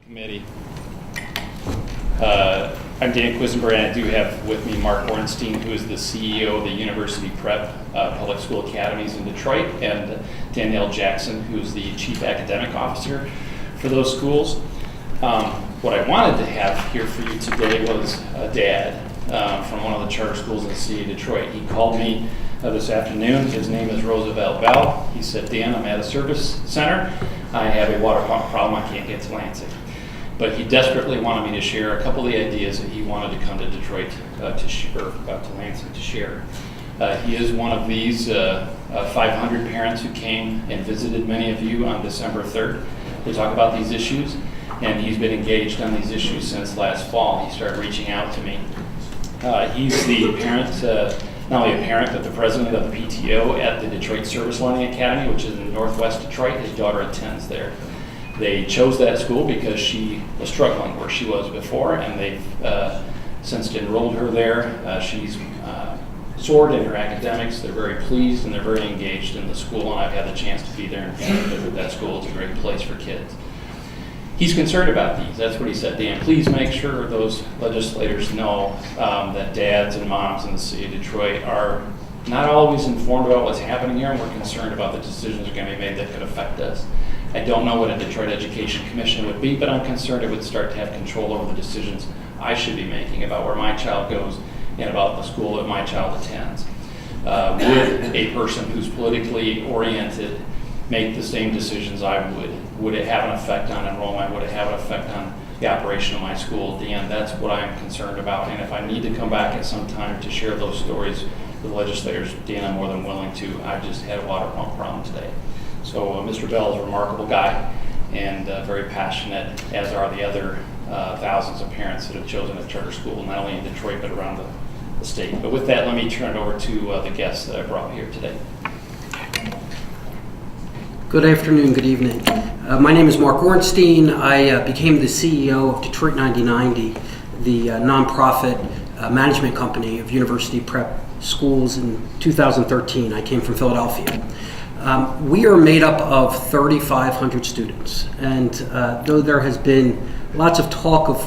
Committee. I'm Dan Quisenberry, and I do have with me Mark Ornstein, who is the CEO of the University Prep Public School Academies in Detroit, and Danielle Jackson, who's the Chief Academic Officer for those schools. What I wanted to have here for you today was a dad from one of the charter schools in the city of Detroit. He called me this afternoon. His name is Roosevelt Bell. He said, Dan, I'm at a service center. I have a water pump problem. I can't get to Lansing. But he desperately wanted me to share a couple of the ideas that he wanted to come to Detroit to Lansing to share. He is one of these 500 parents who came and visited many of you on December 3rd to talk about these issues, and he's been engaged on these issues since last fall. He started reaching out to me. He's the parent, not only a parent, but the president of the PTO at the Detroit Service Learning Academy, which is in Northwest Detroit. His daughter attends there. They chose that school because she was struggling where she was before, and they've since enrolled her there. She's soared in her academics. They're very pleased and they're very engaged in the school, and I've had the chance to be there and visit that school. It's a great place for kids. He's concerned about these. That's what he said. Dan, please make sure those legislators know that dads and moms in the city of Detroit are not always informed about what's happening here, and we're concerned about the decisions that are going to be made that could affect us. I don't know what a Detroit Education Commission would be, but I'm concerned it would start to have control over the decisions I should be making about where my child goes and about the school that my child attends. Would a person who's politically oriented make the same decisions I would? Would it have an effect on enrollment? Would it have an effect on the operation of my school? Dan, that's what I'm concerned about. And if I need to come back at some time to share those stories with legislators, Dan, I'm more than willing to. I've just had a water pump problem today. So Mr. Bell is a remarkable guy and very passionate, as are the other thousands of parents that have chosen a charter school, not only in Detroit, but around the state. But with that, let me turn it over to the guests that I brought here today. Good afternoon, good evening. My name is Mark Ornstein. I became the CEO of Detroit 9090, the nonprofit management company of University Prep Schools in 2013. I came from Philadelphia. We are made up of 3,500 students, and though there has been lots of talk of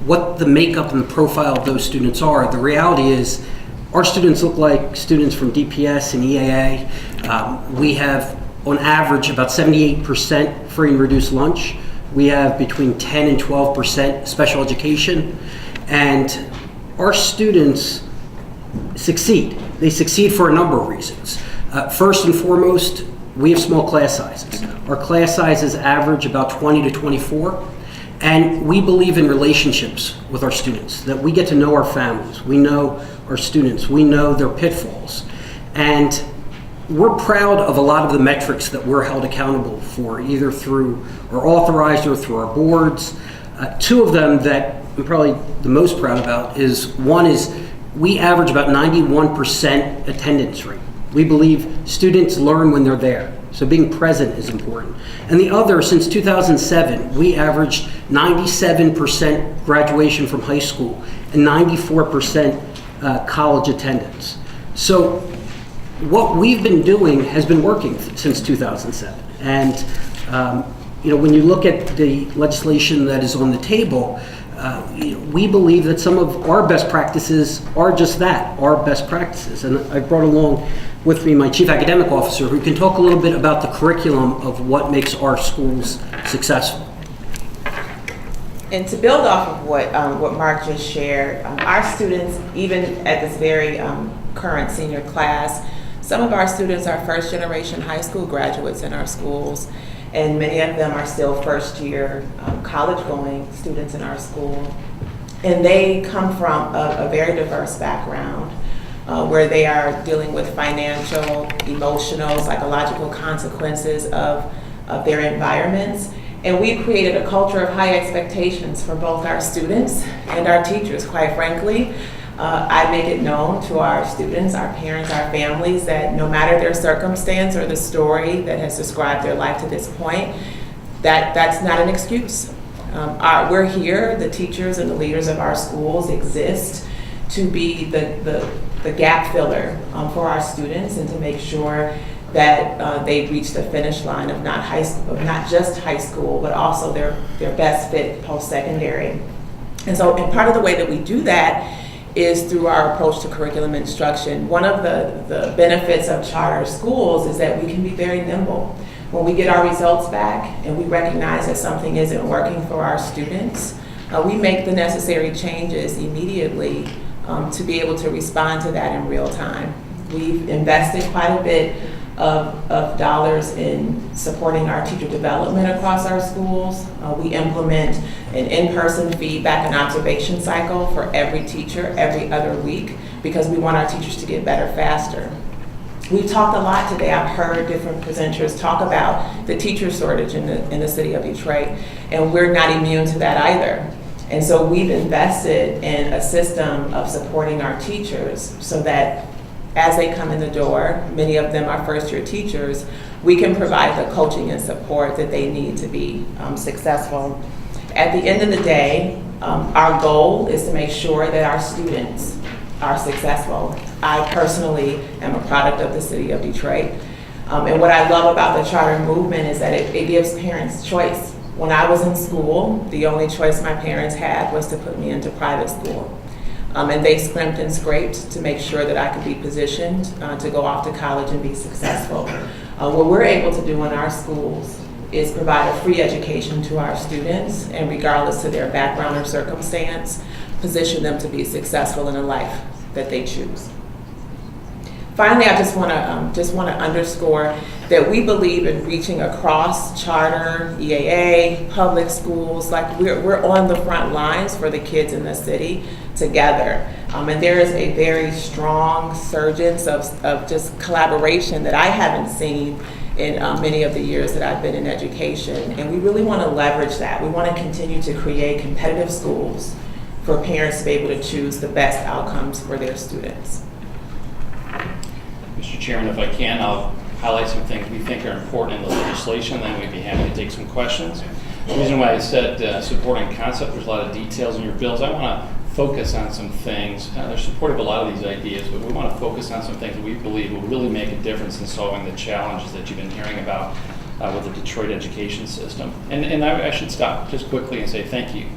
what the makeup and the profile of those students are, the reality is our students look like students from DPS and EAA. We have, on average, about 78% free and reduced lunch. We have between 10 and 12% special education, and our students succeed. They succeed for a number of reasons. First and foremost, we have small class sizes. Our class sizes average about 20 to 24, and we believe in relationships with our students, that we get to know our families, we know our students, we know their pitfalls, and we're proud of a lot of the metrics that we're held accountable for, either through our authorized or through our boards. Two of them that I'm probably the most proud about is, one is we average about 91% attendance rate. We believe students learn when they're there, so being present is important. And the other, since 2007, we averaged 97% graduation from high school and 94% college attendance. So what we've been doing has been working since 2007. And when you look at the legislation that is on the table, we believe that some of our best practices are just that, our best practices. And I brought along with me my Chief Academic Officer, who can talk a little bit about the curriculum of what makes our schools successful. And to build off of what Mark just shared, our students, even at this very current senior class, some of our students are first generation high school graduates in our schools, and many of them are still first year college going students in our school. And they come from a very diverse background where they are dealing with financial, emotional, psychological consequences of their environments. And we've created a culture of high expectations for both our students and our teachers, quite frankly. I make it known to our students, our parents, our families, that no matter their circumstance or the story that has described their life to this point, that's not an excuse. We're here, the teachers and the leaders of our schools exist to be the gap filler for our students and to make sure that they reach the finish line of not just high school, but also their best fit post-secondary. And part of the way that we do that is through our approach to curriculum instruction. One of the benefits of charter schools is that we can be very nimble. When we get our results back and we recognize that something isn't working for our students, we make the necessary changes immediately to be able to respond to that in real time. We've invested quite a bit of dollars in supporting our teacher development across our schools. We implement an in-person feedback and observation cycle for every teacher every other week because we want our teachers to get better faster. We've talked a lot today. I've heard different presenters talk about the teacher shortage in the city of Detroit, and we're not immune to that either. And so we've invested in a system of supporting our teachers so that as they come in the door, many of them are first-year teachers, we can provide the coaching and support that they need to be successful. At the end of the day, our goal is to make sure that our students are successful. I personally am a product of the city of Detroit. And what I love about the charter movement is that it gives parents choice. When I was in school, the only choice my parents had was to put me into private school. And they scrimped and scraped to make sure that I could be positioned to go off to college and be successful. What we're able to do in our schools is provide a free education to our students, and regardless of their background or circumstance, position them to be successful in a life that they choose. Finally, I just want to underscore that we believe in reaching across charter, EAA, public schools. Like we're on the front lines for the kids in the city together. And there is a very strong surgence of just collaboration that I haven't seen in many of the years that I've been in education. And we really want to leverage that. We want to continue to create competitive schools for parents to be able to choose the best outcomes for their students. Mr. Chairman, if I can, I'll highlight some things we think are important in the legislation, then we'd be happy to take some questions. The reason why I said supporting concept, there's a lot of details in your bills. I want to focus on some things. They're supportive of a lot of these ideas, but we want to focus on some things that we believe will really make a difference in solving the challenges that you've been hearing about with the Detroit education system. And I should stop just quickly and say thank you.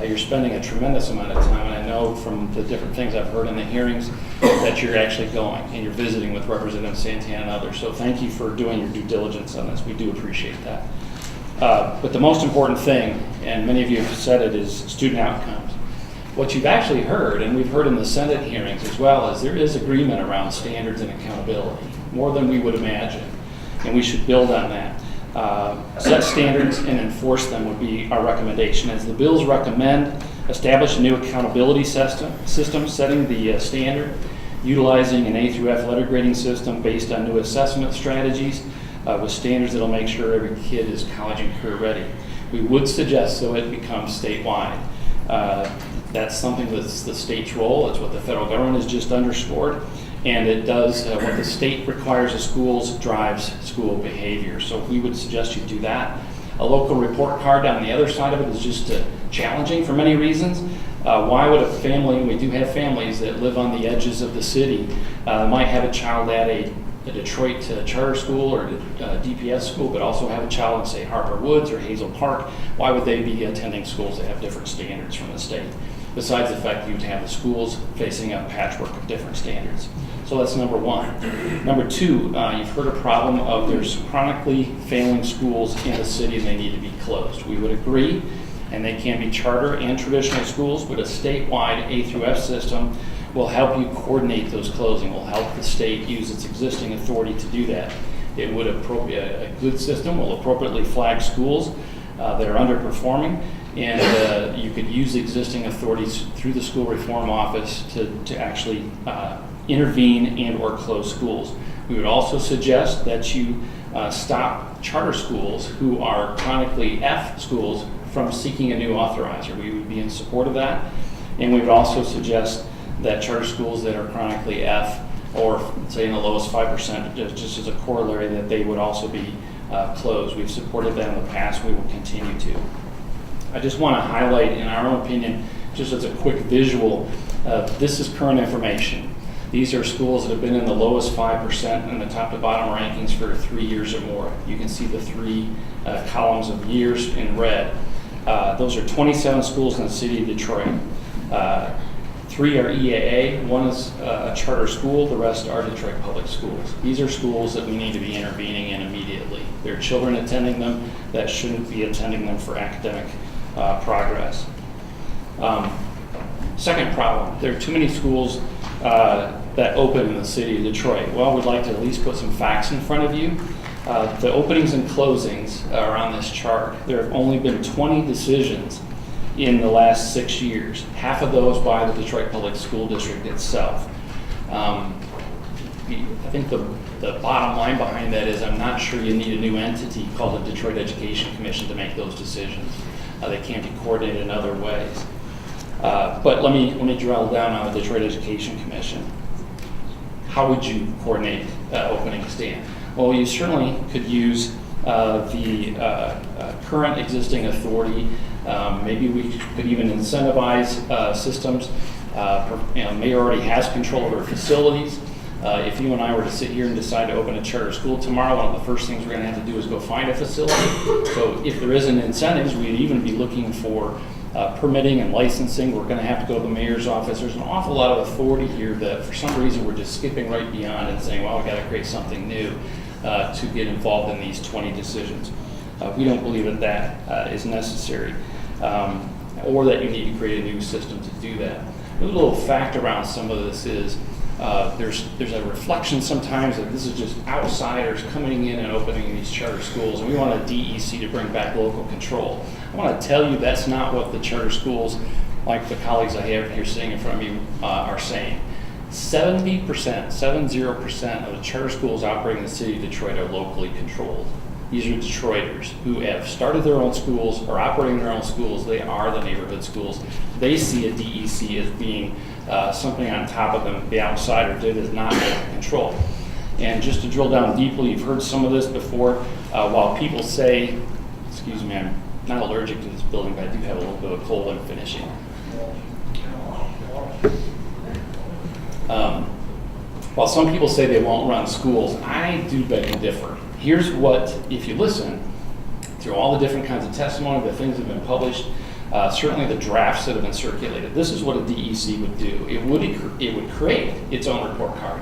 You're spending a tremendous amount of time, and I know from the different things I've heard in the hearings that you're actually going and you're visiting with Representative Santana and others. So thank you for doing your due diligence on this. We do appreciate that. But the most important thing, and many of you have said it, is student outcomes. What you've actually heard, and we've heard in the Senate hearings as well, is there is agreement around standards and accountability, more than we would imagine, and we should build on that. Set standards and enforce them would be our recommendation. As the bills recommend, establish a new accountability system setting the standard, utilizing an A through F letter grading system based on new assessment strategies with standards that will make sure every kid is college and career ready. We would suggest so it becomes statewide. That's something that's the state's role. It's what the federal government has just underscored. And it does what the state requires of schools drives school behavior. So we would suggest you do that. A local report card down the other side of it is just challenging for many reasons. Why would a family, and we do have families that live on the edges of the city, might have a child at a Detroit charter school or DPS school, but also have a child in, say, Harper Woods or Hazel Park. Why would they be attending schools that have different standards from the state? Besides the fact that you would have the schools facing a patchwork of different standards. So that's number one. Number two, you've heard a problem of there's chronically failing schools in the city and they need to be closed. We would agree, and they can be charter and traditional schools, but a statewide A through F system will help you coordinate those closing, will help the state use its existing authority to do that. It would a good system will appropriately flag schools that are underperforming, and you could use existing authorities through the school reform office to actually intervene and or close schools. We would also suggest that you stop charter schools who are chronically F schools from seeking a new authorizer. We would be in support of that. And we would also suggest that charter schools that are chronically F, or say in the lowest 5%, just as a corollary, that they would also be closed. We've supported that in the past. We will continue to. I just want to highlight, in our own opinion, just as a quick visual, this is current information. These are schools that have been in the lowest 5% in the top to bottom rankings for 3 years or more. You can see the 3 columns of years in red. Those are 27 schools in the city of Detroit. 3 are EAA, 1 is a charter school, the rest are Detroit public schools. These are schools that we need to be intervening in immediately. There are children attending them that shouldn't be attending them for academic progress. Second problem, there are too many schools that open in the city of Detroit. Well, we'd like to at least put some facts in front of you. The openings and closings are on this chart. There have only been 20 decisions in the last 6 years, half of those by the Detroit Public School District itself. I think the bottom line behind that is I'm not sure you need a new entity called the Detroit Education Commission to make those decisions. They can't be coordinated in other ways. But let me drill down on the Detroit Education Commission. How would you coordinate openings, Dan? Well, you certainly could use the current existing authority. Maybe we could even incentivize systems. Mayor already has control over facilities. If you and I were to sit here and decide to open a charter school tomorrow, one of the first things we're going to have to do is go find a facility. So if there isn't incentives, we'd even be looking for permitting and licensing. We're going to have to go to the mayor's office. There's an awful lot of authority here that for some reason we're just skipping right beyond and saying, well, we've got to create something new to get involved in these 20 decisions. We don't believe that that is necessary or that you need to create a new system to do that. A little fact around some of this is there's a reflection sometimes that this is just outsiders coming in and opening these charter schools, and we want a DEC to bring back local control. I want to tell you that's not what the charter schools, like the colleagues I have here sitting in front of me, are saying. 70%, 70% of the charter schools operating in the city of Detroit are locally controlled. These are Detroiters who have started their own schools or operating their own schools. They are the neighborhood schools. They see a DEC as being something on top of them. The outsider does not have control. And just to drill down deeply, you've heard some of this before. While people say, excuse me, I'm not allergic to this building, but I do have a little bit of cold I'm finishing. While some people say they won't run schools, I do beg to differ. Here's what, if you listen through all the different kinds of testimony, the things that have been published, certainly the drafts that have been circulated, this is what a DEC would do. It would create its own report card.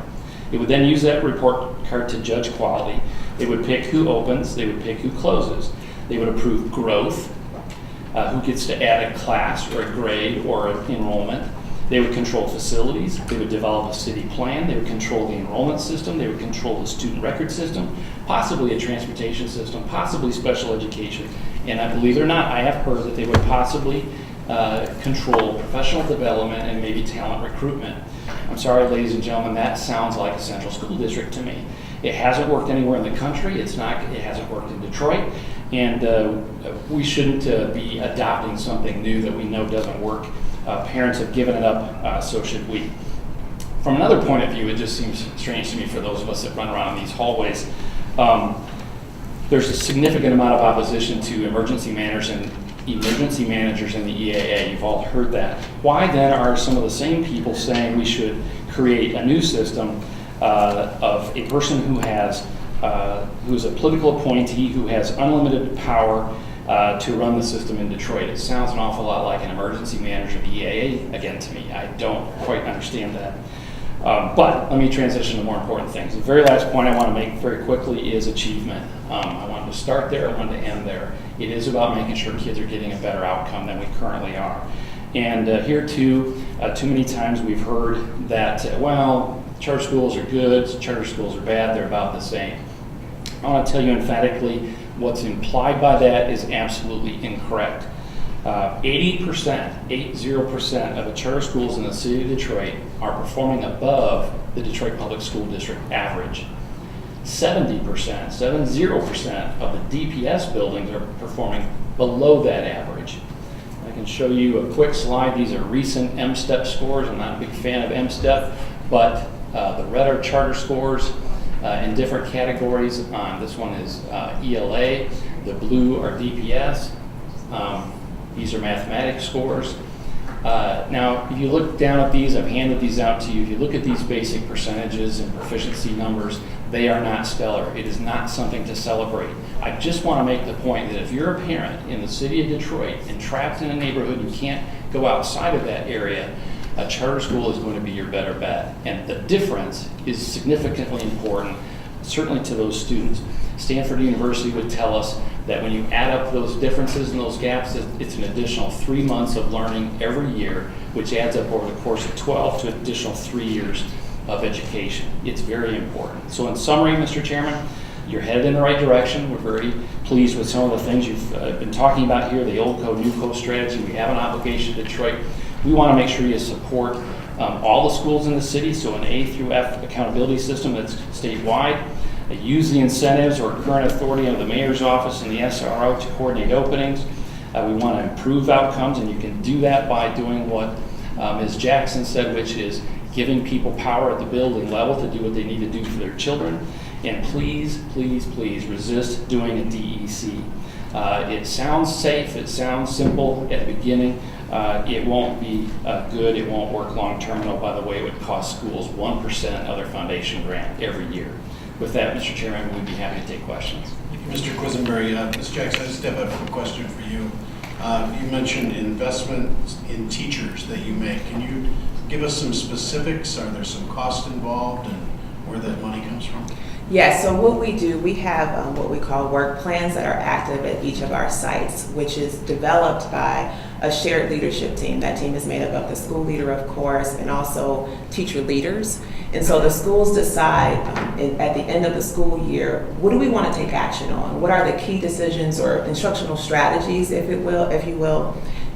It would then use that report card to judge quality. They would pick who opens, they would pick who closes. They would approve growth, who gets to add a class or a grade or an enrollment. They would control facilities. They would develop a city plan. They would control the enrollment system. They would control the student record system, possibly a transportation system, possibly special education. And I believe it or not, I have heard that they would possibly control professional development and maybe talent recruitment. I'm sorry, ladies and gentlemen, that sounds like a central school district to me. It hasn't worked anywhere in the country. It hasn't worked in Detroit. And we shouldn't be adopting something new that we know doesn't work. Parents have given it up, so should we. From another point of view, it just seems strange to me for those of us that run around in these hallways. There's a significant amount of opposition to emergency managers and managers in the EAA. You've all heard that. Why then are some of the same people saying we should create a new system of a person who is a political appointee who has unlimited power to run the system in Detroit? It sounds an awful lot like an emergency manager of the EAA again to me. I don't quite understand that. But let me transition to more important things. The very last point I want to make very quickly is achievement. I wanted to start there, I wanted to end there. It is about making sure kids are getting a better outcome than we currently are. And here too many times we've heard that, well, charter schools are good, charter schools are bad, they're about the same. I want to tell you emphatically, what's implied by that is absolutely incorrect. 80% of the charter schools in the city of Detroit are performing above the Detroit Public School District average. 70% of the DPS buildings are performing below that average. I can show you a quick slide. These are recent MSTEP scores. I'm not a big fan of MSTEP, but the red are charter scores in different categories. This one is ELA. The blue are DPS. These are mathematics scores. Now, if you look down at these, I've handed these out to you. If you look at these basic percentages and proficiency numbers, they are not stellar. It is not something to celebrate. I just want to make the point that if you're a parent in the city of Detroit and trapped in a neighborhood, you can't go outside of that area, a charter school is going to be your better bet. And the difference is significantly important, certainly to those students. Stanford University would tell us that when you add up those differences and those gaps, it's an additional 3 months of learning every year, which adds up over the course of 12 to an additional 3 years of education. It's very important. So in summary, Mr. Chairman, you're headed in the right direction. We're very pleased with some of the things you've been talking about here, the old code, new code strategy. We have an obligation to Detroit. We want to make sure you support all the schools in the city, so an A through F accountability system that's statewide. Use the incentives or current authority of the mayor's office and the SRO to coordinate openings. We want to improve outcomes, and you can do that by doing what Ms. Jackson said, which is giving people power at the building level to do what they need to do for their children. And please, please, please resist doing a DEC. It sounds safe, it sounds simple at the beginning. It won't be good, it won't work long term. And oh, by the way, it would cost schools 1% of their foundation grant every year. With that, Mr. Chairman, we'd be happy to take questions. Mr. Quisenberry, Ms. Jackson, I just have a quick question for you. You mentioned investment in teachers that you make. Can you give us some specifics? Are there some costs involved and where that money comes from? Yes, so what we do, we have what we call work plans that are active at each of our sites, which is developed by a shared leadership team. That team is made up of the school leader, of course, and also teacher leaders. And so the schools decide at the end of the school year, what do we want to take action on? What are the key decisions or instructional strategies, if you will,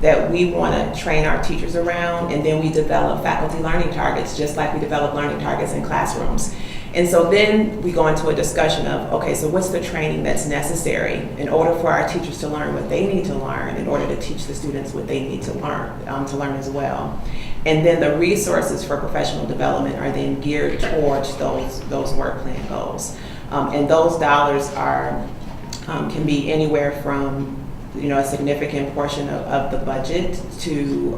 that we want to train our teachers around? And then we develop faculty learning targets, just like we develop learning targets in classrooms. And so then we go into a discussion of, okay, so what's the training that's necessary in order for our teachers to learn what they need to learn in order to teach the students what they need to learn as well. And then the resources for professional development are then geared towards those work plan goals. And those dollars are can be anywhere from a significant portion of the budget to,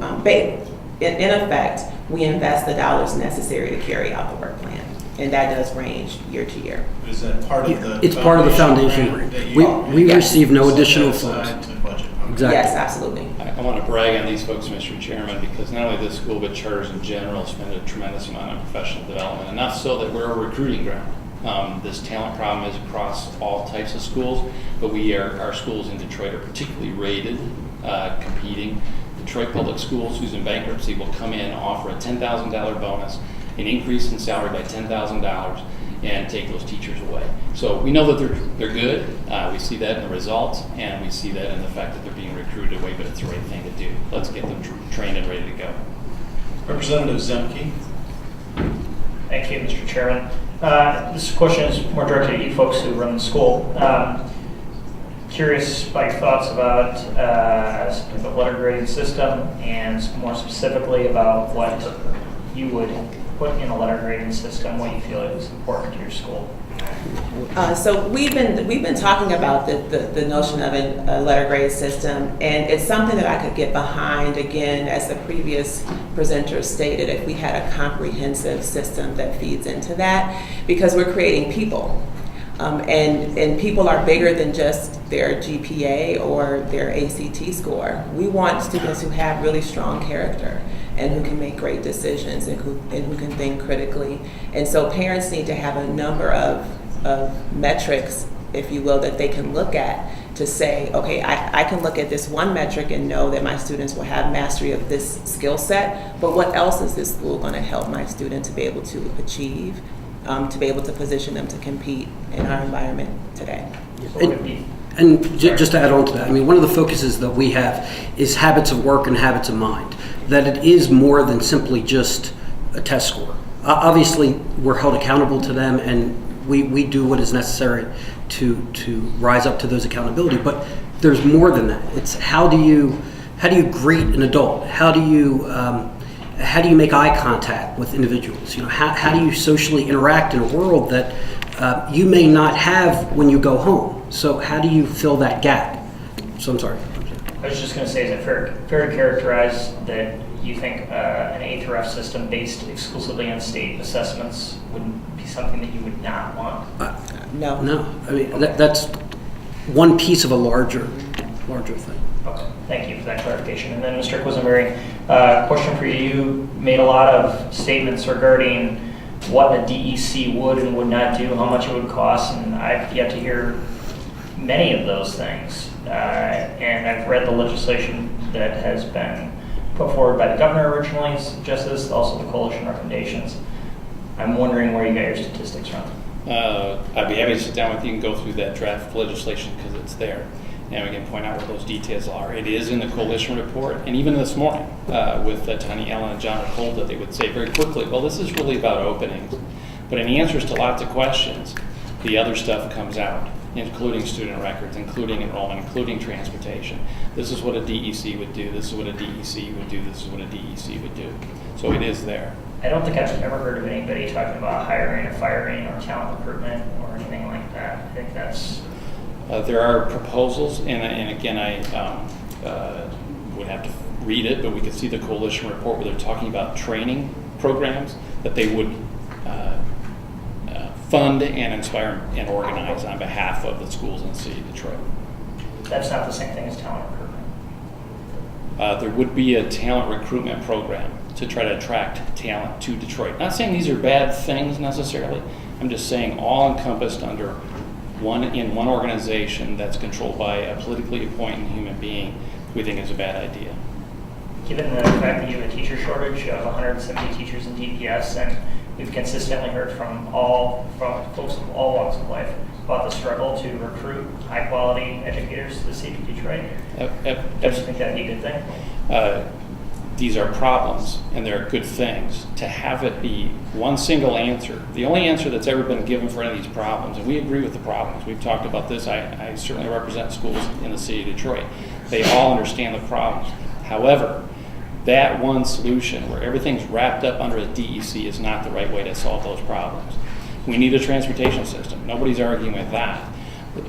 in effect, we invest the dollars necessary to carry out the work plan. And that does range year to year. Is that part of the It's part of the foundation grant. We receive no additional funds. Exactly. Yes, absolutely. I want to brag on these folks, Mr. Chairman, because not only this school, but charters in general spend a tremendous amount on professional development, enough so that we're a recruiting ground. This talent problem is across all types of schools, but our schools in Detroit are particularly rated, competing. Detroit Public Schools, who's in bankruptcy, will come in, offer a $10,000 bonus, an increase in salary by $10,000, and take those teachers away. So we know that they're good. We see that in the results, and we see that in the fact that they're being recruited away, but it's the right thing to do. Let's get them trained and ready to go. Representative Zemke. Thank you, Mr. Chairman. This question is more directed at you folks who run the school. Curious about your thoughts about the letter grading system, and more specifically about what you would put in a letter grading system, what you feel is important to your school. So we've been talking about the notion of a letter grade system, and it's something that I could get behind, again, as the previous presenter stated, if we had a comprehensive system that feeds into that, because we're creating people. And people are bigger than just their GPA or their ACT score. We want students who have really strong character and who can make great decisions and who can think critically. And so parents need to have a number of metrics, if you will, that they can look at to say, okay, I can look at this one metric and know that my students will have mastery of this skill set, but what else is this school going to help my student to be able to achieve, to be able to position them to compete in our environment today? And just to add on to that, I mean, one of the focuses that we have is habits of work and habits of mind, that it is more than simply just a test score. Obviously, we're held accountable to them, and we do what is necessary to rise up to those accountability, but there's more than that. It's how do you greet an adult? How do you make eye contact with individuals? How do you socially interact in a world that you may not have when you go home? So how do you fill that gap? So I'm sorry. I was just going to say, is it fair to characterize that you think an A through F system based exclusively on state assessments would be something that you would not want? No. No, I mean, that's one piece of a larger thing. Okay, thank you for that clarification. And then Mr. Quisenberry, question for you. You made a lot of statements regarding what a DEC would and would not do, how much it would cost, and I've yet to hear many of those things. And I've read the legislation that has been put forward by the governor originally, suggests this, also the coalition recommendations. I'm wondering where you got your statistics from. I'd be happy to sit down with you and go through that draft legislation because it's there. And we can point out what those details are. It is in the coalition report, and even this morning with Tony Allen and John Recolta, they would say very quickly, well, this is really about openings. But in answers to lots of questions, the other stuff comes out, including student records, including enrollment, including transportation. This is what a DEC would do. This is what a DEC would do. This is what a DEC would do. So it is there. I don't think I've ever heard of anybody talking about hiring or firing or talent recruitment or anything like that. I think that's... There are proposals, and again, I would have to read it, but we could see the coalition report where they're talking about training programs that they would fund and inspire and organize on behalf of the schools in the city of Detroit. That's not the same thing as talent recruitment. There would be a talent recruitment program to try to attract talent to Detroit. Not saying these are bad things necessarily. I'm just saying all encompassed under one organization that's controlled by a politically appointed human being, we think is a bad idea. Given the fact that you have a teacher shortage of 170 teachers in DPS, and we've consistently heard from folks of all walks of life about the struggle to recruit high-quality educators to the city of Detroit, I just think that'd be a good thing. These are problems, and they're good things. To have it be one single answer, the only answer that's ever been given for any of these problems, and we agree with the problems. We've talked about this. I certainly represent schools in the city of Detroit. They all understand the problems. However, that one solution where everything's wrapped up under a DEC is not the right way to solve those problems. We need a transportation system. Nobody's arguing with that.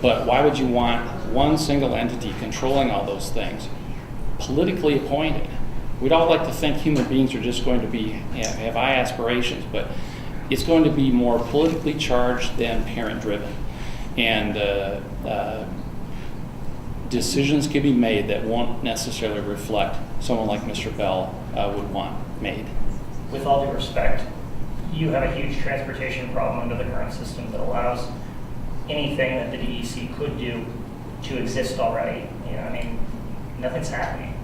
But why would you want one single entity controlling all those things, politically appointed? We'd all like to think human beings are just going to be, have high aspirations, but it's going to be more politically charged than parent-driven. And decisions can be made that won't necessarily reflect someone like Mr. Bell would want made. With all due respect, you have a huge transportation problem under the current system that allows anything that the DEC could do to exist already. Nothing's happening.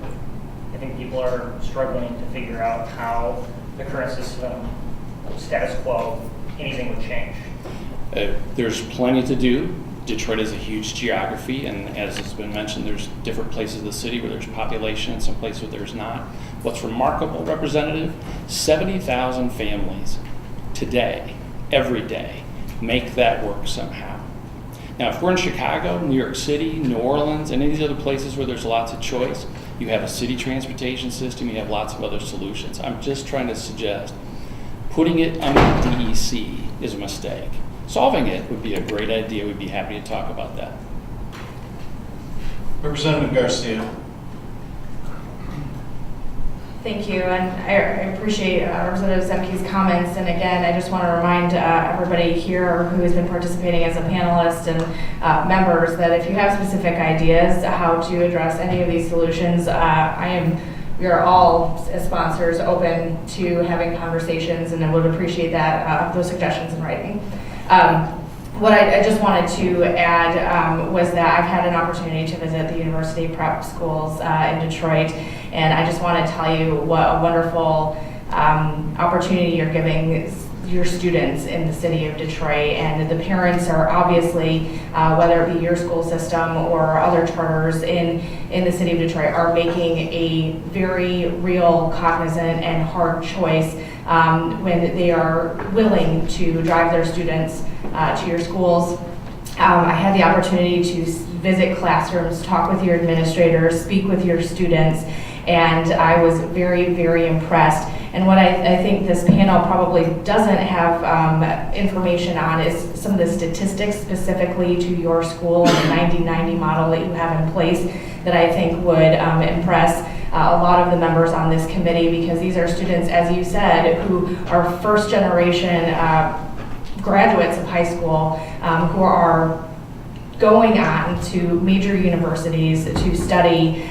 I think people are struggling to figure out how the current system, status quo, anything would change. There's plenty to do. Detroit is a huge geography, and as has been mentioned, there's different places of the city where there's population and some places where there's not. What's remarkable, Representative, 70,000 families today, every day, make that work somehow. Now, if we're in Chicago, New York City, New Orleans, any of these other places where there's lots of choice, you have a city transportation system, you have lots of other solutions. I'm just trying to suggest putting it under the DEC is a mistake. Solving it would be a great idea. We'd be happy to talk about that. Representative Garcia. Thank you, and I appreciate Representative Zemke's comments. And again, I just want to remind everybody here who has been participating as a panelist and members that if you have specific ideas how to address any of these solutions, we are all, as sponsors, open to having conversations, and I would appreciate that those suggestions in writing. What I just wanted to add was that I've had an opportunity to visit the university prep schools in Detroit, and I just want to tell you what a wonderful opportunity you're giving your students in the city of Detroit. And the parents are obviously, whether it be your school system or other charters in the city of Detroit, are making a very real, cognizant, and hard choice when they are willing to drive their students to your schools. I had the opportunity to visit classrooms, talk with your administrators, speak with your students, and I was very, very impressed. And what I think this panel probably doesn't have information on is some of the statistics specifically to your school and the 90-90 model that you have in place that I think would impress a lot of the members on this committee, because these are students, as you said, who are first generation graduates of high school, who are going on to major universities to study,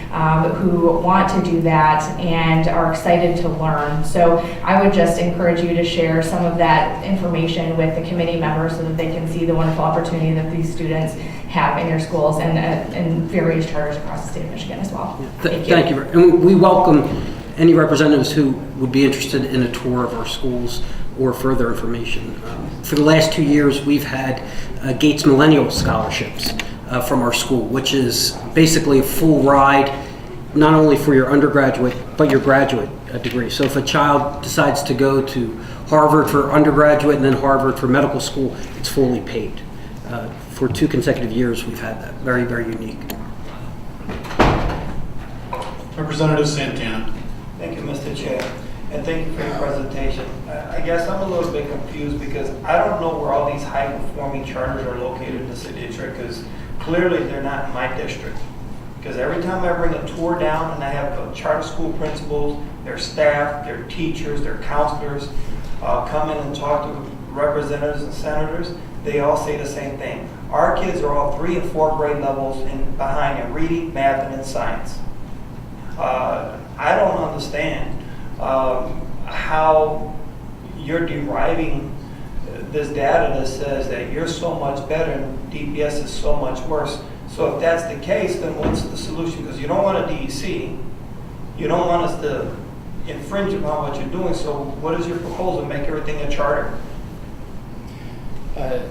who want to do that and are excited to learn. So I would just encourage you to share some of that information with the committee members so that they can see the wonderful opportunity that these students have in your schools and various charters across the state of Michigan as well. Thank you. And we welcome any representatives who would be interested in a tour of our schools or further information. For the last 2 years, we've had Gates Millennial Scholarships from our school, which is basically a full ride, not only for your undergraduate, but your graduate degree. So if a child decides to go to Harvard for undergraduate and then Harvard for medical school, it's fully paid. For 2 consecutive years, we've had that. Very, very unique. Representative Santana. Thank you, Mr. Chair, and thank you for your presentation. I guess I'm a little bit confused because I don't know where all these high-performing charters are located in the city of Detroit, because clearly they're not in my district. Because every time I bring a tour down and I have charter school principals, their staff, their teachers, their counselors come in and talk to representatives and senators, they all say the same thing. Our kids are all 3 and 4 grade levels behind in reading, math, and in science. I don't understand how you're deriving this data that says that you're so much better and DPS is so much worse. So if that's the case, then what's the solution? Because you don't want a DEC. You don't want us to infringe upon what you're doing. So what is your proposal? Make everything a charter? A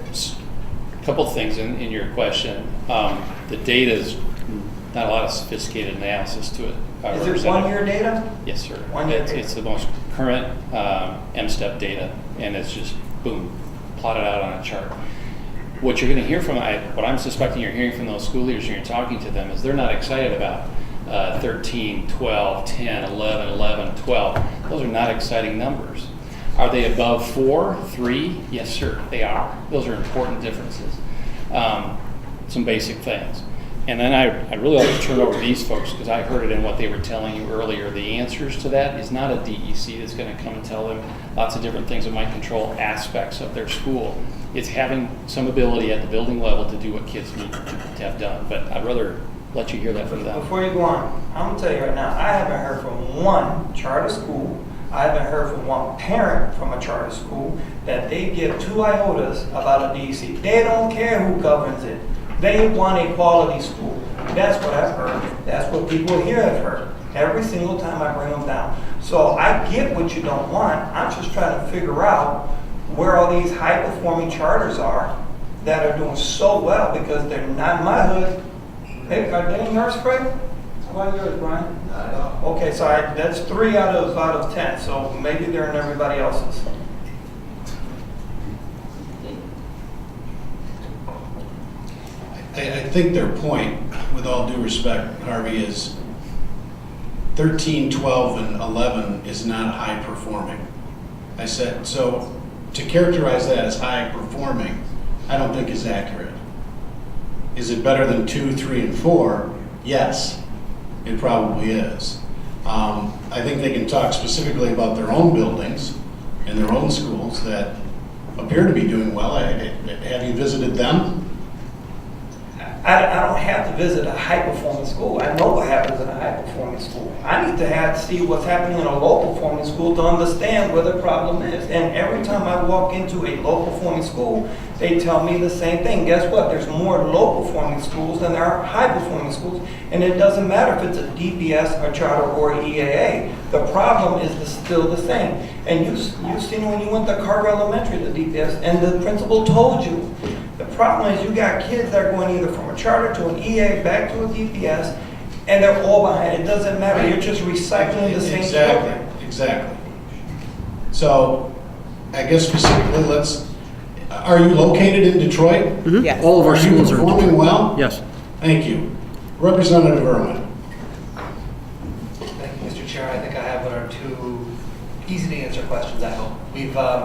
couple things in your question. The data is not a lot of sophisticated analysis to it. Is it 1 year data? Yes, sir. 1 year data. It's the most current M-STEP data, and it's just, boom, plotted out on a chart. What you're going to hear from, what I'm suspecting you're hearing from those school leaders when you're talking to them is they're not excited about 13, 12, 10, 11, 11, 12. Those are not exciting numbers. Are they above 4, 3? Yes, sir, they are. Those are important differences. Some basic things. And then I really like to turn over to these folks because I heard it in what they were telling you earlier. The answers to that is not a DEC that's going to come and tell them lots of different things that might control aspects of their school. It's having some ability at the building level to do what kids need to have done. But I'd rather let you hear that from them. Before you go on, I'm going to tell you right now, I haven't heard from one charter school, I haven't heard from one parent from a charter school that they give 2 iotas about a DEC. They don't care who governs it. They want a quality school. That's what I've heard. That's what people here have heard. Every single time I bring them down. So I get what you don't want. I'm just trying to figure out where all these high-performing charters are that are doing so well because they're not in my hood. Hey, are they in yours, Craig? How about yours, Brian? Okay, so that's 3 out of 10. So maybe they're in everybody else's. I think their point, with all due respect, Harvey, is 13, 12, and 11 is not high performing. I said, so to characterize that as high performing, I don't think is accurate. Is it better than 2, 3, and 4? Yes, it probably is. I think they can talk specifically about their own buildings and their own schools that appear to be doing well. Have you visited them? I don't have to visit a high-performing school. I know what happens in a high-performing school. I need to see what's happening in a low-performing school to understand where the problem is. And every time I walk into a low-performing school, they tell me the same thing. Guess what? There's more low-performing schools than there are high-performing schools. And it doesn't matter if it's a DPS, a charter, or an EAA. The problem is still the same. And you've seen when you went to Carter Elementary, the DPS, and the principal told you. The problem is you got kids that are going either from a charter to an EA back to a DPS, and they're all behind. It doesn't matter. You're just recycling the same program. Exactly. So, I guess specifically, are you located in Detroit? Mm-hmm. Yes. All of our Are you schools are. performing well? Yes. Thank you. Representative Irwin. Thank you, Mr. Chair. I think I have 1 or 2 easy to answer questions, I hope. We've talked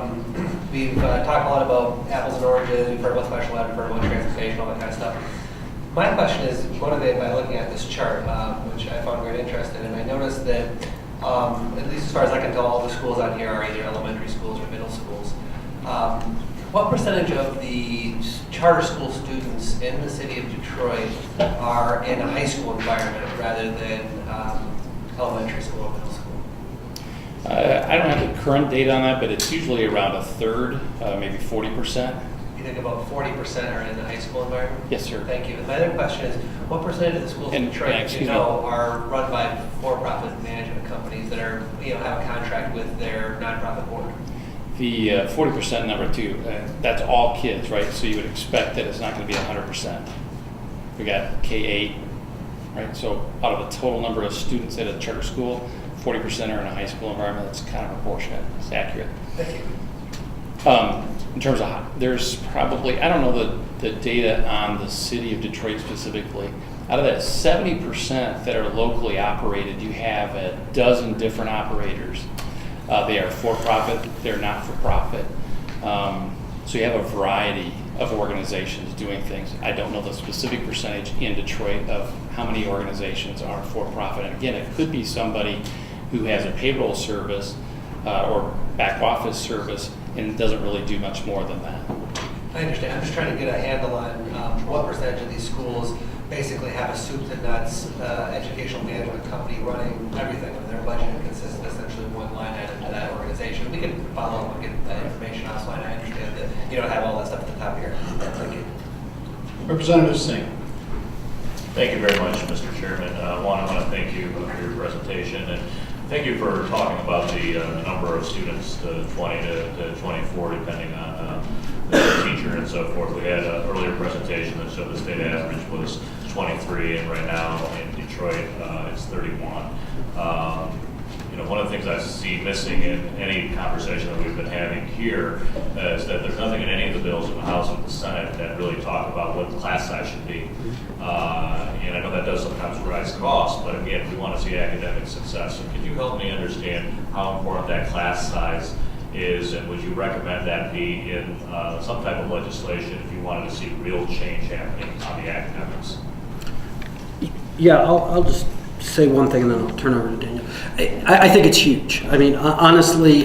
a lot about apples and oranges, we've heard about special ed, we've heard about transportation, all that kind of stuff. My question is motivated by looking at this chart, which I found very interesting, and I noticed that, at least as far as I can tell, all the schools on here are either elementary schools or middle schools. What percentage of the charter school students in the city of Detroit are in a high school environment rather than elementary school or middle school? I don't have the current data on that, but it's usually around a third, maybe 40%. You think about 40% are in the high school environment? Yes, sir. Thank you. And my other question is, what percentage of the schools in Detroit do you know are run by for-profit management companies that are, have a contract with their nonprofit board? The 40% number too, that's all kids, right? So you would expect that it's not going to be 100%. We got K-8, right? So out of the total number of students at a charter school, 40% are in a high school environment. That's kind of proportionate. It's accurate. Thank you. In terms of, there's probably, I don't know the data on the city of Detroit specifically. Out of that 70% that are locally operated, you have a dozen different operators. They are for-profit, they're not-for-profit. So you have a variety of organizations doing things. I don't know the specific percentage in Detroit of how many organizations are for-profit. And again, it could be somebody who has a payroll service or back office service and doesn't really do much more than that. I understand. I'm just trying to get a handle on what percentage of these schools basically have a soup to nuts educational management company running everything, and their budget consists of essentially one line item to that organization. We can follow up and get that information offline. I understand that you don't have all that stuff at the top here. Thank you. Representative Singh. Thank you very much, Mr. Chairman. I want to thank you for your presentation, and thank you for talking about the number of students, 20 to 24, depending on the teacher and so forth. We had an earlier presentation that showed the state average was 23, and right now in Detroit it's 31. One of the things I see missing in any conversation that we've been having here is that there's nothing in any of the bills in the House or the Senate that really talk about what the class size should be. And I know that does sometimes rise costs, but again, we want to see academic success. So could you help me understand how important that class size is, and would you recommend that be in some type of legislation if you wanted to see real change happening on the academics? Yeah, I'll just say one thing and then I'll turn over to Danielle. I think it's huge. I mean, honestly,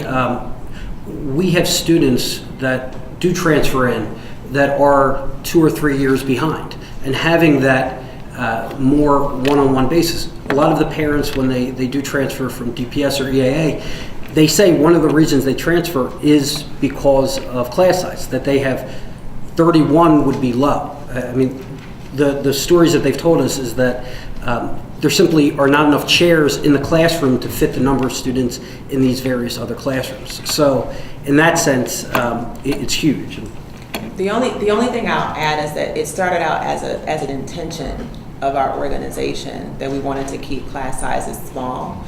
we have students that do transfer in that are 2 or 3 years behind, and having that more one-on-one basis. A lot of the parents, when they do transfer from DPS or EAA, they say one of the reasons they transfer is because of class size, that they have 31 would be low. I mean, the stories that they've told us is that there simply are not enough chairs in the classroom to fit the number of students in these various other classrooms. So in that sense, it's huge. The only thing I'll add is that it started out as an intention of our organization that we wanted to keep class sizes small.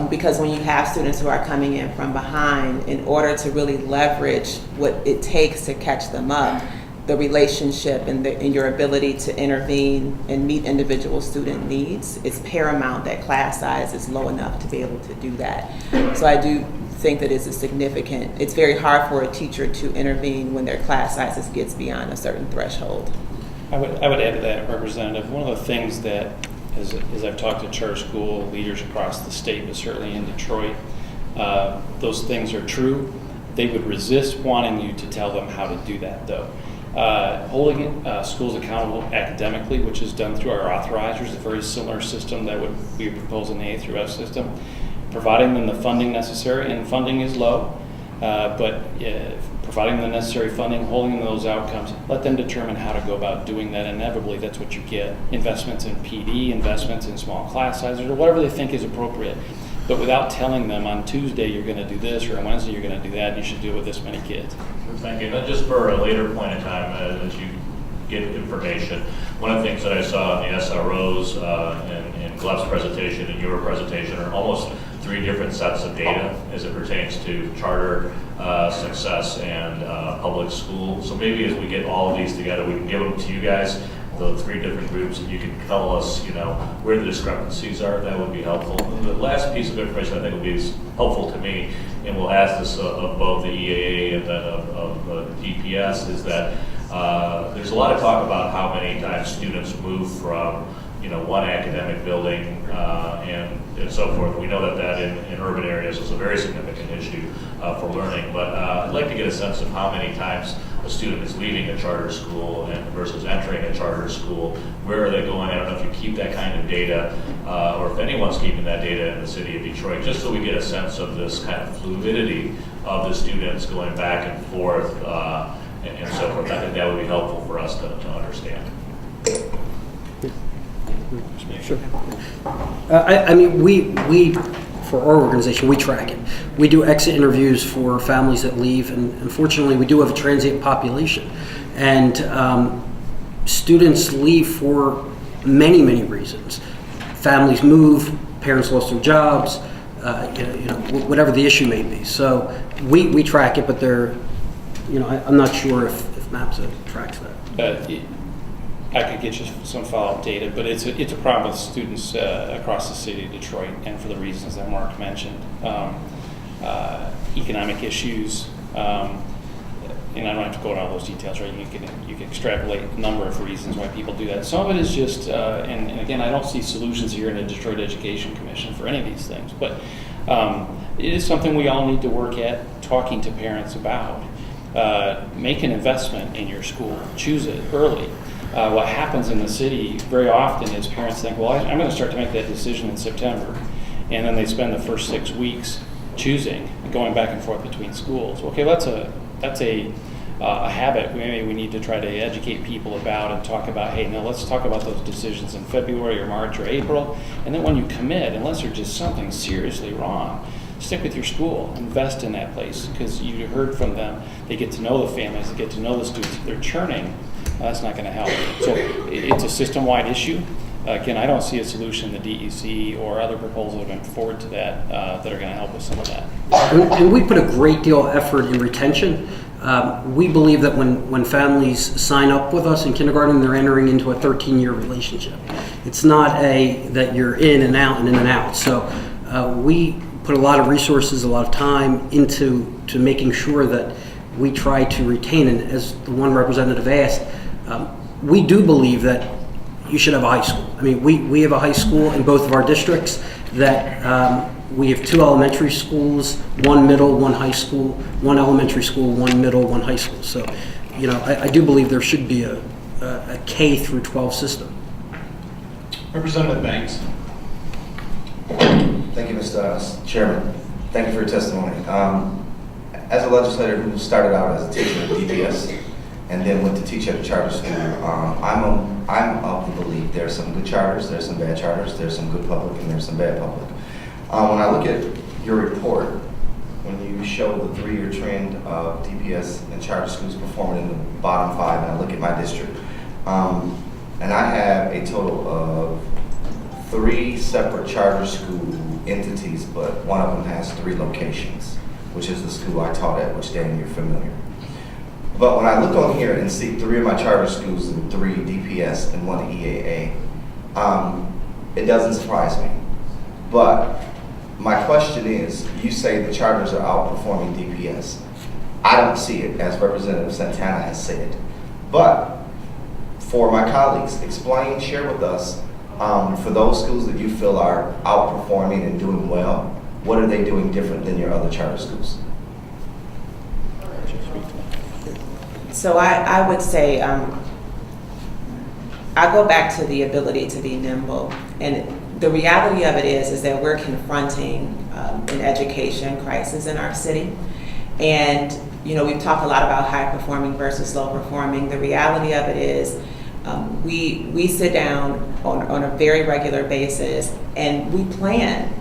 Because when you have students who are coming in from behind, in order to really leverage what it takes to catch them up, the relationship and your ability to intervene and meet individual student needs, it's paramount that class size is low enough to be able to do that. So I do think that it's very hard for a teacher to intervene when their class sizes gets beyond a certain threshold. I would add to that, Representative. One of the things that, as I've talked to charter school leaders across the state, but certainly in Detroit, those things are true. They would resist wanting you to tell them how to do that, though. Holding schools accountable academically, which is done through our authorizers, a very similar system that we propose in the A through F system, providing them the funding necessary, and funding is low, but providing the necessary funding, holding those outcomes, let them determine how to go about doing that. Inevitably, that's what you get. Investments in PD, investments in small class sizes, or whatever they think is appropriate. But without telling them on Tuesday you're going to do this, or on Wednesday you're going to do that, and you should do it with this many kids. Thank you. And just for a later point in time, as you get information, one of the things that I saw in the SROs in Gleb's presentation and your presentation are almost 3 different sets of data as it pertains to charter success and public school. So maybe as we get all of these together, we can give them to you guys, the 3 different groups, and you can tell us, where the discrepancies are. That would be helpful. And the last piece of information I think will be helpful to me, and we'll ask this of both the EAA and then of DPS, is that There's a lot of talk about how many times students move from one academic building and so forth. We know that in urban areas is a very significant issue for learning, but I'd like to get a sense of how many times a student is leaving a charter school and versus entering a charter school. Where are they going? I don't know if you keep that kind of data or if anyone's keeping that data in the city of Detroit, just so we get a sense of this kind of fluidity of the students going back and forth and so forth. I think that would be helpful for us to understand. Sure. I mean, we for our organization, we track it. We do exit interviews for families that leave, and unfortunately, we do have a transient population. And students leave for many, many reasons. Families move, parents lost their jobs, whatever the issue may be. So we track it, but I'm not sure if MAPSA tracks that. I could get you some follow-up data, but it's a problem with students across the city of Detroit, and for the reasons that Mark mentioned. Economic issues, and I don't have to go into all those details, right? You can extrapolate a number of reasons why people do that. Some of it is just, and again, I don't see solutions here in the Detroit Education Commission for any of these things, but it is something we all need to work at talking to parents about. Make an investment in your school. Choose it early. What happens in the city very often is parents think, well, I'm going to start to make that decision in September, and then they spend the first 6 weeks choosing and going back and forth between schools. Okay, that's a habit maybe we need to try to educate people about and talk about, hey, now let's talk about those decisions in February or March or April, and then when you commit, unless there's just something seriously wrong, stick with your school, invest in that place, because you heard from them, they get to know the families, they get to know the students. If they're churning, that's not going to help. So it's a system-wide issue. Again, I don't see a solution in the DEC or other proposals that have been forward to that that are going to help with some of that. And we put a great deal of effort in retention. We believe that when families sign up with us in kindergarten, they're entering into a 13-year relationship. It's not that you're in and out and in and out. So we put a lot of resources, a lot of time into making sure that we try to retain. And as the one representative asked, we do believe that you should have a high school. I mean, we have a high school in both of our districts that we have 2 elementary schools, 1 middle, 1 high school, 1 elementary school, 1 middle, 1 high school. So, I do believe there should be a K through 12 system. Representative Banks. Thank you, Mr. Chairman. Thank you for your testimony. As a legislator who started out as a teacher at DPS and then went to teach at a charter school, I'm of the belief there are some good charters, there's some bad charters, there's some good public, and there's some bad public. When I look at your report, when you show the 3-year trend of DPS and charter schools performing in the bottom 5, and I look at my district, and I have a total of 3 separate charter school entities, but one of them has 3 locations, which is the school I taught at, which Dan, you're familiar. But when I look on here and see 3 of my charter schools and 3 DPS and 1 EAA, it doesn't surprise me. But my question is, you say the charters are outperforming DPS. I don't see it, as Representative Santana has said. But for my colleagues, explain, share with us, for those schools that you feel are outperforming and doing well, what are they doing different than your other charter schools? So I would say, I go back to the ability to be nimble. And the reality of it is that we're confronting an education crisis in our city. And, we've talked a lot about high performing versus low performing. The reality of it is we sit down on a very regular basis and we plan,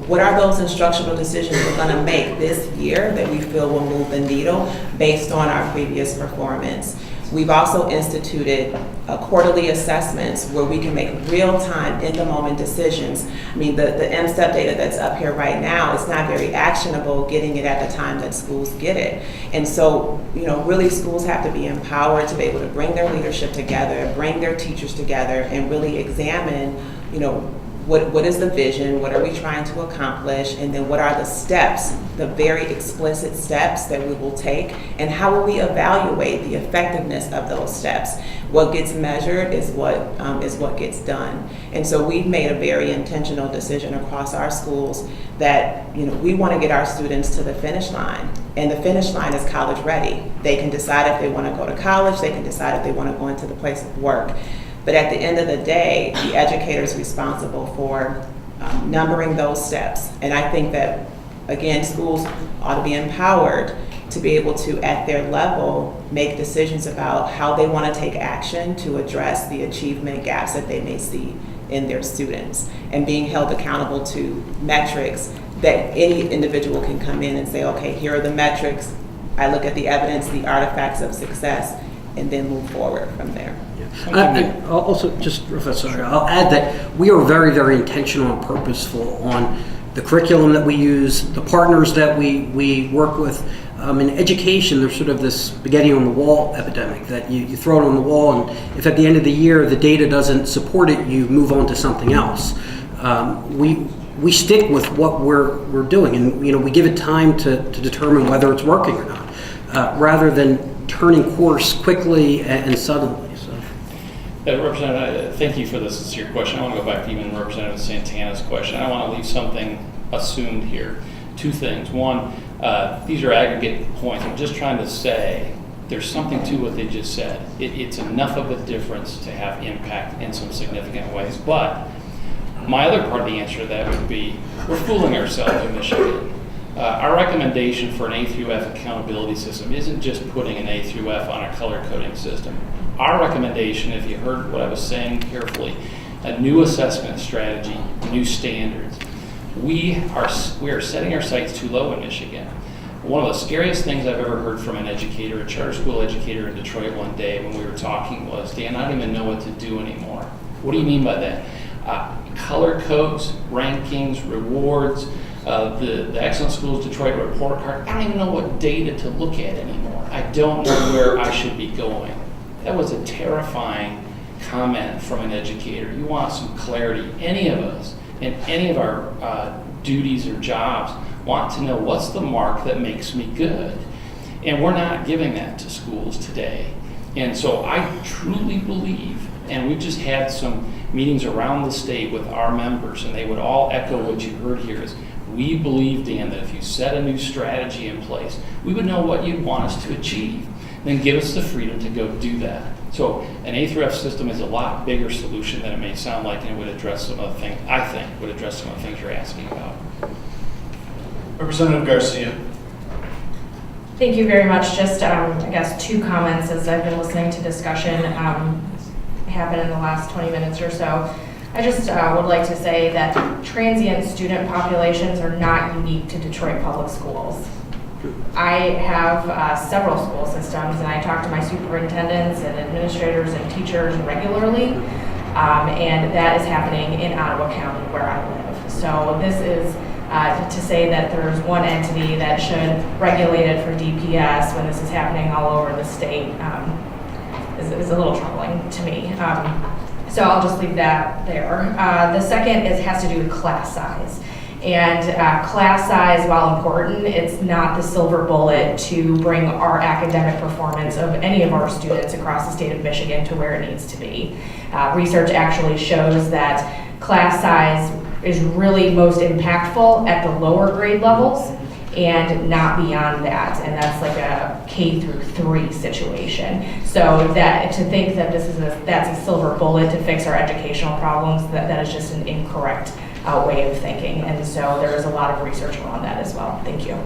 what are those instructional decisions we're going to make this year that we feel will move the needle based on our previous performance. We've also instituted quarterly assessments where we can make real-time, in-the-moment decisions. I mean, the MSTEP data that's up here right now is not very actionable getting it at the time that schools get it. And so, really schools have to be empowered to be able to bring their leadership together, bring their teachers together, and really examine, what is the vision, what are we trying to accomplish, and then what are the steps, the very explicit steps that we will take, and how will we evaluate the effectiveness of those steps. What gets measured is what gets done. And so we've made a very intentional decision across our schools that we want to get our students to the finish line. And the finish line is college ready. They can decide if they want to go to college, they can decide if they want to go into the place of work. But at the end of the day, the educator is responsible for numbering those steps. And I think that, again, schools ought to be empowered to be able to, at their level, make decisions about how they want to take action to address the achievement gaps that they may see in their students, and being held accountable to metrics that any individual can come in and say, okay, here are the metrics, I look at the evidence, the artifacts of success, and then move forward from there. I'll also, just, Professor, I'll add that we are very, very intentional and purposeful on the curriculum that we use, the partners that we work with. In education, there's sort of this spaghetti on the wall epidemic that you throw it on the wall, and if at the end of the year the data doesn't support it, you move on to something else. We stick with what we're doing, and we give it time to determine whether it's working or not, rather than turning course quickly and suddenly. So. Representative, thank you for the sincere question. I want to go back to even Representative Santana's question. I want to leave something assumed here. Two things. One, these are aggregate points. I'm just trying to say there's something to what they just said. It's enough of a difference to have impact in some significant ways. But my other part of the answer to that would be we're fooling ourselves in Michigan. Our recommendation for an A through F accountability system isn't just putting an A through F on a color coding system. Our recommendation, if you heard what I was saying carefully, a new assessment strategy, new standards. We are setting our sights too low in Michigan. One of the scariest things I've ever heard from an educator, a charter school educator in Detroit one day when we were talking was, Dan, I don't even know what to do anymore. What do you mean by that? Color codes, rankings, rewards, the Excellent Schools Detroit report card. I don't even know what data to look at anymore. I don't know where I should be going. That was a terrifying comment from an educator. You want some clarity. Any of us in any of our duties or jobs want to know what's the mark that makes me good. And we're not giving that to schools today. And so I truly believe, and we've just had some meetings around the state with our members, and they would all echo what you heard here is, we believe, Dan, that if you set a new strategy in place, we would know what you'd want us to achieve. Then give us the freedom to go do that. So an A through F system is a lot bigger solution than it may sound like, and it would address some of the things, I think, would address some of the things you're asking about. Representative Garcia. Thank you very much. Just, I guess, two comments as I've been listening to discussion happen in the last 20 minutes or so. I just would like to say that transient student populations are not unique to Detroit Public Schools. I have several school systems, and I talk to my superintendents and administrators and teachers regularly, and that is happening in Ottawa County where I live. So this is to say that there's one entity that should regulate it for DPS when this is happening all over the state is a little troubling to me. So I'll just leave that there. The second has to do with class size. And class size, while important, it's not the silver bullet to bring our academic performance of any of our students across the state of Michigan to where it needs to be. Research actually shows that class size is really most impactful at the lower grade levels and not beyond that, and that's like a K through 3 situation. So that to think that that's a silver bullet to fix our educational problems, that is just an incorrect way of thinking, and so there is a lot of research around that as well. Thank you.